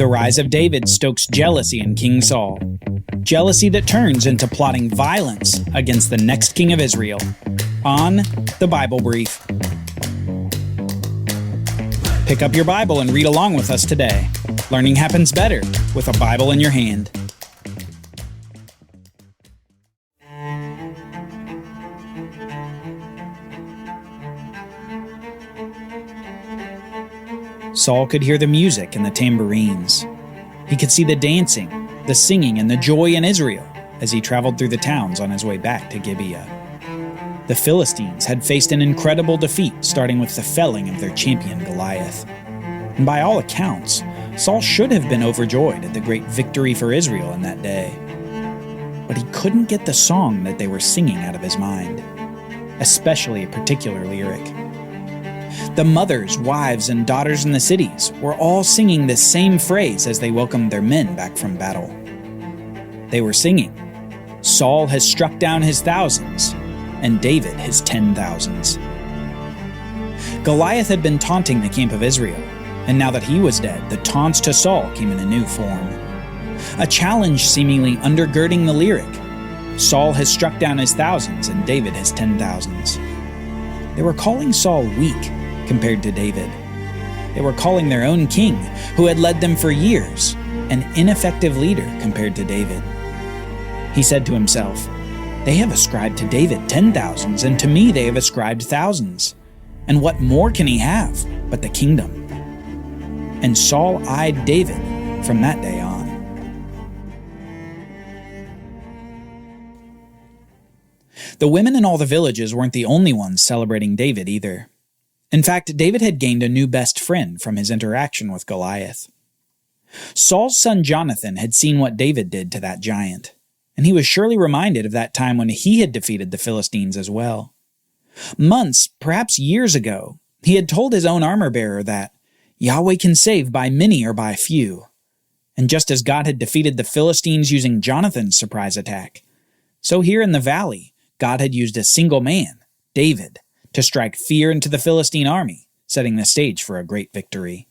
The rise of David stokes jealousy in King Saul. Jealousy that turns into plotting violence against the next king of Israel. On the Bible Brief. Pick up your Bible and read along with us today. Learning happens better with a Bible in your hand. Saul could hear the music and the tambourines. He could see the dancing, the singing, and the joy in Israel as he traveled through the towns on his way back to Gibeah. The Philistines had faced an incredible defeat, starting with the felling of their champion Goliath. And by all accounts, Saul should have been overjoyed at the great victory for Israel in that day. But he couldn't get the song that they were singing out of his mind, especially a particular lyric. The mothers, wives, and daughters in the cities were all singing this same phrase as they welcomed their men back from battle. They were singing, "Saul has struck down his thousands, and David his 10,000s." Goliath had been taunting the camp of Israel, and now that he was dead, the taunts to Saul came in a new form. A challenge seemingly undergirding the lyric, "Saul has struck down his thousands, and David his 10,000s." They were calling Saul weak compared to David. They were calling their own king, who had led them for years, an ineffective leader compared to David. He said to himself, "They have ascribed to David 10,000s, and to me they have ascribed thousands. And what more can he have but the kingdom?" And Saul eyed David from that day on. The women in all the villages weren't the only ones celebrating David either. In fact, David had gained a new best friend from his interaction with Goliath. Saul's son Jonathan had seen what David did to that giant, and he was surely reminded of that time when he had defeated the Philistines as well. Months, perhaps years ago, he had told his own armor-bearer that Yahweh can save by many or by few. And just as God had defeated the Philistines using Jonathan's surprise attack, so here in the valley, God had used a single man, David, to strike fear into the Philistine army, setting the stage for a great victory.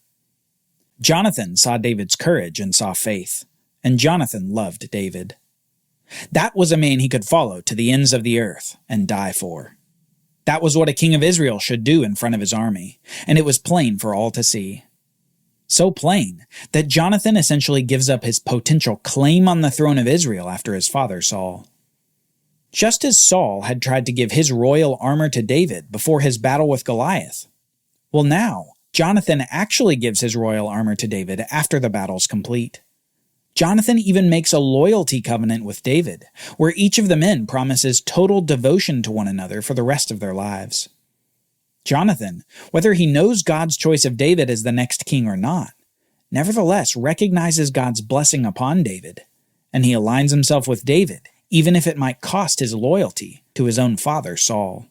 Jonathan saw David's courage and saw faith, and Jonathan loved David. That was a man he could follow to the ends of the earth and die for. That was what a king of Israel should do in front of his army, and it was plain for all to see. So plain that Jonathan essentially gives up his potential claim on the throne of Israel after his father Saul. Just as Saul had tried to give his royal armor to David before his battle with Goliath, well now, Jonathan actually gives his royal armor to David after the battle's complete. Jonathan even makes a loyalty covenant with David, where each of the men promises total devotion to one another for the rest of their lives. Jonathan, whether he knows God's choice of David as the next king or not, nevertheless recognizes God's blessing upon David, and he aligns himself with David, even if it might cost his loyalty to his own father Saul.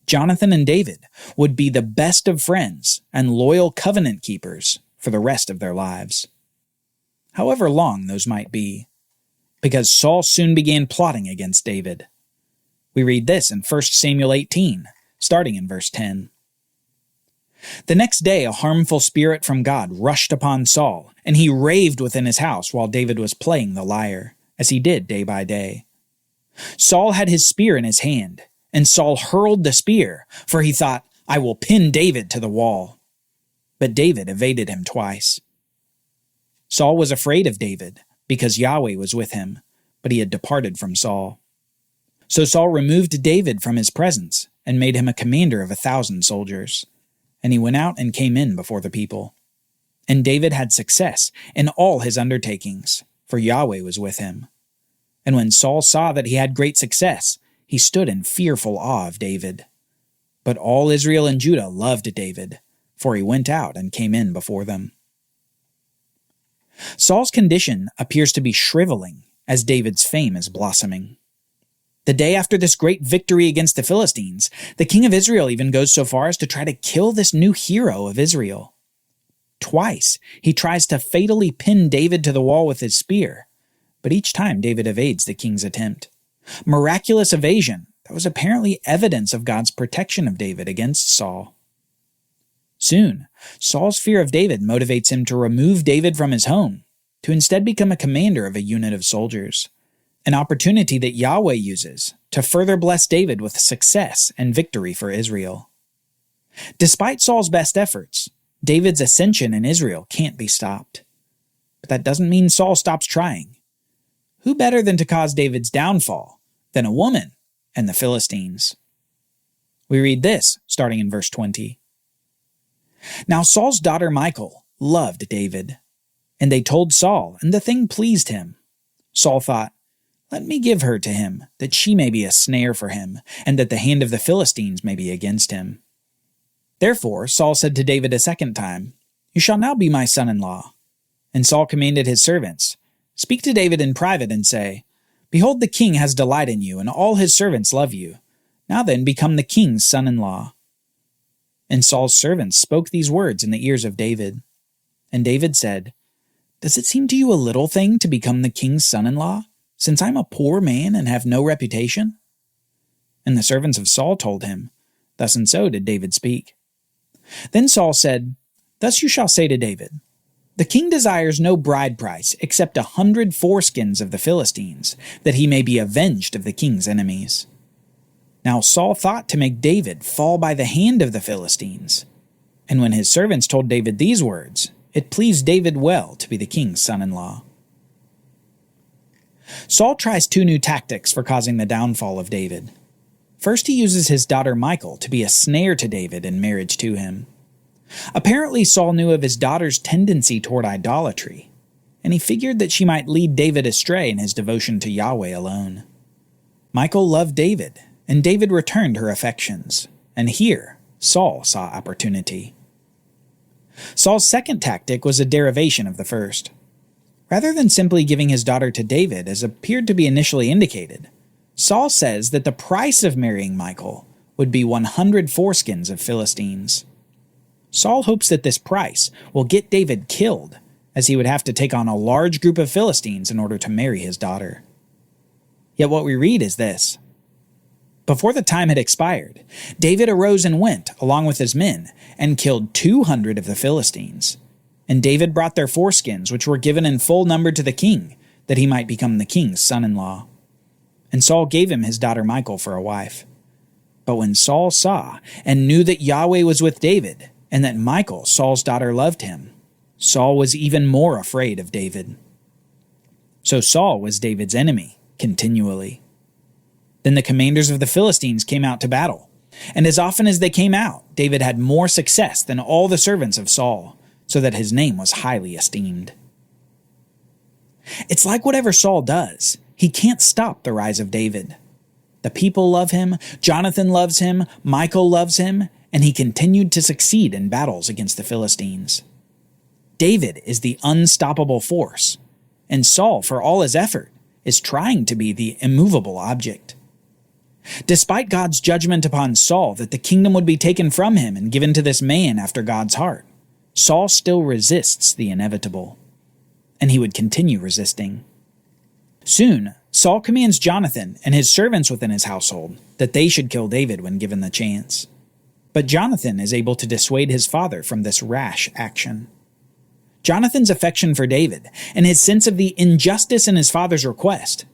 Jonathan and David would be the best of friends and loyal covenant keepers for the rest of their lives. However long those might be, because Saul soon began plotting against David. We read this in 1 Samuel 18, starting in verse 10. The next day a harmful spirit from God rushed upon Saul, and he raved within his house while David was playing the lyre, as he did day by day. Saul had his spear in his hand, and Saul hurled the spear, for he thought, "I will pin David to the wall." But David evaded him twice. Saul was afraid of David, because Yahweh was with him, but he had departed from Saul. So Saul removed David from his presence, and made him a commander of 1,000 soldiers. And he went out and came in before the people. And David had success in all his undertakings, for Yahweh was with him. And when Saul saw that he had great success, he stood in fearful awe of David. But all Israel and Judah loved David, for he went out and came in before them. Saul's condition appears to be shriveling as David's fame is blossoming. The day after this great victory against the Philistines, the king of Israel even goes so far as to try to kill this new hero of Israel. Twice, he tries to fatally pin David to the wall with his spear, but each time David evades the king's attempt. Miraculous evasion that was apparently evidence of God's protection of David against Saul. Soon, Saul's fear of David motivates him to remove David from his home, to instead become a commander of a unit of soldiers, an opportunity that Yahweh uses to further bless David with success and victory for Israel. Despite Saul's best efforts, David's ascension in Israel can't be stopped. But that doesn't mean Saul stops trying. Who better than to cause David's downfall than a woman and the Philistines? We read this, starting in verse 20. Now Saul's daughter Michal loved David, and they told Saul, and the thing pleased him. Saul thought, let me give her to him, that she may be a snare for him, and that the hand of the Philistines may be against him. Therefore Saul said to David a second time, You shall now be my son-in-law. And Saul commanded his servants, Speak to David in private and say, Behold, the king has delight in you, and all his servants love you. Now then, become the king's son-in-law. And Saul's servants spoke these words in the ears of David. And David said, Does it seem to you a little thing to become the king's son-in-law, since I am a poor man and have no reputation? And the servants of Saul told him, Thus and so did David speak. Then Saul said, Thus you shall say to David, The king desires no bride price except 100 foreskins of the Philistines, that he may be avenged of the king's enemies. Now Saul thought to make David fall by the hand of the Philistines. And when his servants told David these words, it pleased David well to be the king's son-in-law. Saul tries 2 new tactics for causing the downfall of David. First, he uses his daughter Michal to be a snare to David in marriage to him. Apparently, Saul knew of his daughter's tendency toward idolatry, and he figured that she might lead David astray in his devotion to Yahweh alone. Michal loved David, and David returned her affections, and here Saul saw opportunity. Saul's second tactic was a derivation of the first. Rather than simply giving his daughter to David, as appeared to be initially indicated, Saul says that the price of marrying Michal would be 100 foreskins of Philistines. Saul hopes that this price will get David killed, as he would have to take on a large group of Philistines in order to marry his daughter. Yet what we read is this. Before the time had expired, David arose and went, along with his men, and killed 200 of the Philistines. And David brought their foreskins, which were given in full number to the king, that he might become the king's son-in-law. And Saul gave him his daughter Michal for a wife. But when Saul saw and knew that Yahweh was with David, and that Michal, Saul's daughter, loved him, Saul was even more afraid of David. So Saul was David's enemy continually. Then the commanders of the Philistines came out to battle, and as often as they came out, David had more success than all the servants of Saul, so that his name was highly esteemed. It's like whatever Saul does, he can't stop the rise of David. The people love him, Jonathan loves him, Michal loves him, and he continued to succeed in battles against the Philistines. David is the unstoppable force, and Saul, for all his effort, is trying to be the immovable object. Despite God's judgment upon Saul that the kingdom would be taken from him and given to this man after God's heart, Saul still resists the inevitable, and he would continue resisting. Soon, Saul commands Jonathan and his servants within his household that they should kill David when given the chance. But Jonathan is able to dissuade his father from this rash action. Jonathan's affection for David and his sense of the injustice in his father's request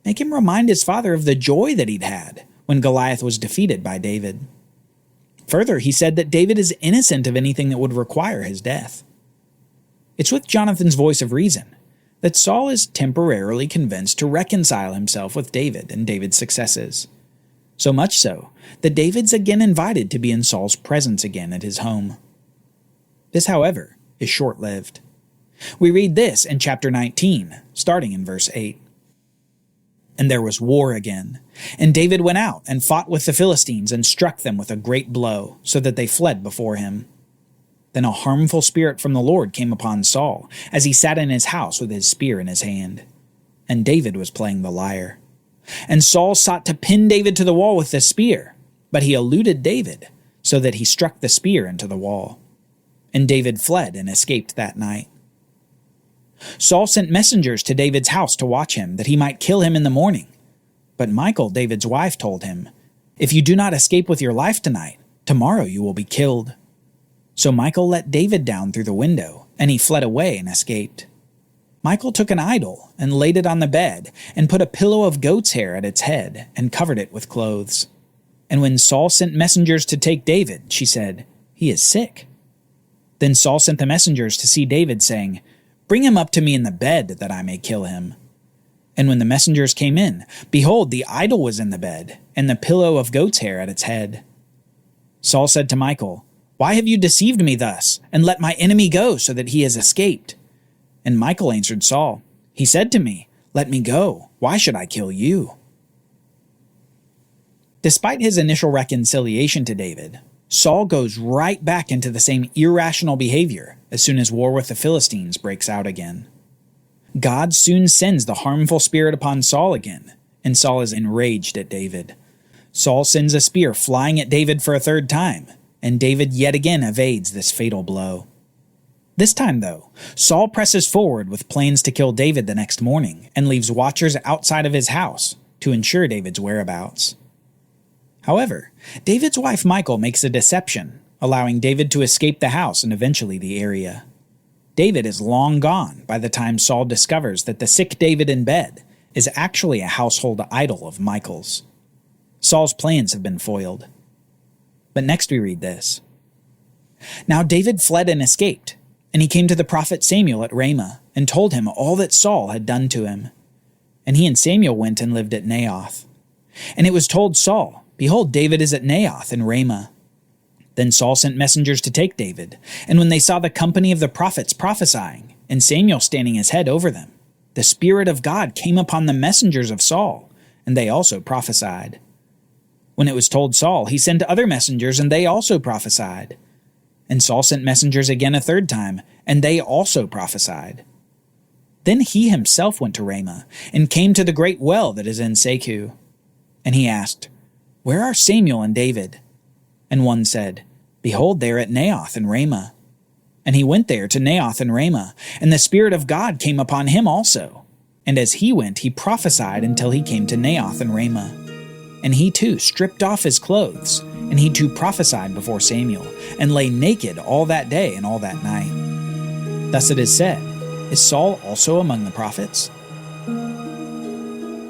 make him remind his father of the joy that he'd had when Goliath was defeated by David. Further, he said that David is innocent of anything that would require his death. It's with Jonathan's voice of reason that Saul is temporarily convinced to reconcile himself with David and David's successes. So much so that David's again invited to be in Saul's presence again at his home. This, however, is short-lived. We read this in chapter 19, starting in verse 8. And there was war again, and David went out and fought with the Philistines and struck them with a great blow, so that they fled before him. Then a harmful spirit from the Lord came upon Saul, as he sat in his house with his spear in his hand. And David was playing the lyre. And Saul sought to pin David to the wall with the spear, but he eluded David, so that he struck the spear into the wall. And David fled and escaped that night. Saul sent messengers to David's house to watch him, that he might kill him in the morning. But Michal, David's wife, told him, If you do not escape with your life tonight, tomorrow you will be killed. So Michal let David down through the window, and he fled away and escaped. Michal took an idol and laid it on the bed, and put a pillow of goat's hair at its head, and covered it with clothes. And when Saul sent messengers to take David, she said, "He is sick." Then Saul sent the messengers to see David, saying, "Bring him up to me in the bed, that I may kill him." And when the messengers came in, behold, the idol was in the bed, and the pillow of goat's hair at its head. Saul said to Michal, "Why have you deceived me thus, and let my enemy go, so that he has escaped?" And Michal answered Saul, "He said to me, 'Let me go. Why should I kill you?'" Despite his initial reconciliation to David, Saul goes right back into the same irrational behavior as soon as war with the Philistines breaks out again. God soon sends the harmful spirit upon Saul again, and Saul is enraged at David. Saul sends a spear flying at David for a third time, and David yet again evades this fatal blow. This time, though, Saul presses forward with plans to kill David the next morning and leaves watchers outside of his house to ensure David's whereabouts. However, David's wife Michal makes a deception, allowing David to escape the house and eventually the area. David is long gone by the time Saul discovers that the sick David in bed is actually a household idol of Michal's. Saul's plans have been foiled. But next we read this. Now David fled and escaped, and he came to the prophet Samuel at Ramah, and told him all that Saul had done to him. And he and Samuel went and lived at Naioth. And it was told Saul, "Behold, David is at Naioth in Ramah." Then Saul sent messengers to take David, and when they saw the company of the prophets prophesying, and Samuel standing his head over them, the Spirit of God came upon the messengers of Saul, and they also prophesied. When it was told Saul, he sent other messengers, and they also prophesied. And Saul sent messengers again a third time, and they also prophesied. Then he himself went to Ramah, and came to the great well that is in Seku. And he asked, "Where are Samuel and David?" And one said, "Behold, they are at Naioth in Ramah." And he went there to Naioth in Ramah, and the Spirit of God came upon him also. And as he went, he prophesied until he came to Naioth in Ramah. And he too stripped off his clothes, and he too prophesied before Samuel, and lay naked all that day and all that night. Thus it is said, "Is Saul also among the prophets?"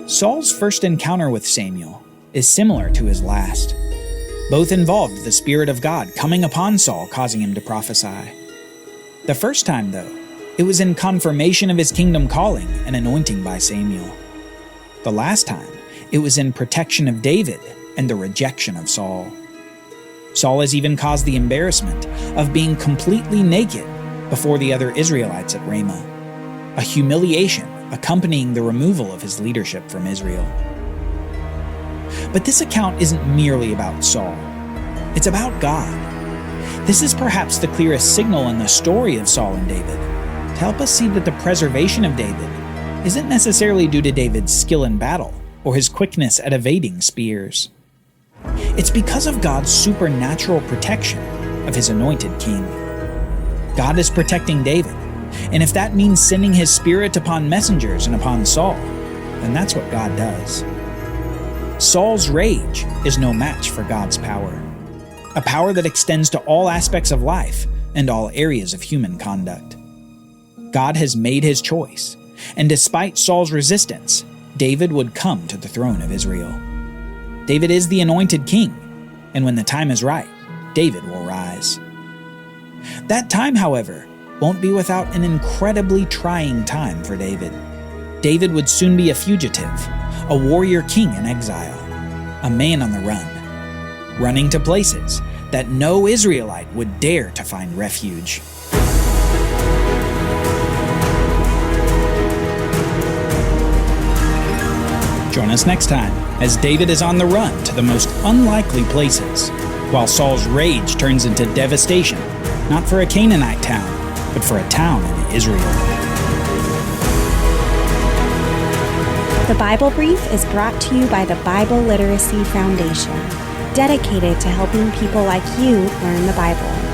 Saul's first encounter with Samuel is similar to his last. Both involved the Spirit of God coming upon Saul, causing him to prophesy. The first time, though, it was in confirmation of his kingdom calling and anointing by Samuel. The last time, it was in protection of David and the rejection of Saul. Saul has even caused the embarrassment of being completely naked before the other Israelites at Ramah, a humiliation accompanying the removal of his leadership from Israel. But this account isn't merely about Saul. It's about God. This is perhaps the clearest signal in the story of Saul and David, to help us see that the preservation of David isn't necessarily due to David's skill in battle or his quickness at evading spears. It's because of God's supernatural protection of his anointed king. God is protecting David, and if that means sending his Spirit upon messengers and upon Saul, then that's what God does. Saul's rage is no match for God's power, a power that extends to all aspects of life and all areas of human conduct. God has made his choice, and despite Saul's resistance, David would come to the throne of Israel. David is the anointed king, and when the time is right, David will rise. That time, however, won't be without an incredibly trying time for David. David would soon be a fugitive, a warrior king in exile, a man on the run, running to places that no Israelite would dare to find refuge. Join us next time as David is on the run to the most unlikely places, while Saul's rage turns into devastation, not for a Canaanite town, but for a town in Israel. The Bible Brief is brought to you by the Bible Literacy Foundation, dedicated to helping people like you learn the Bible.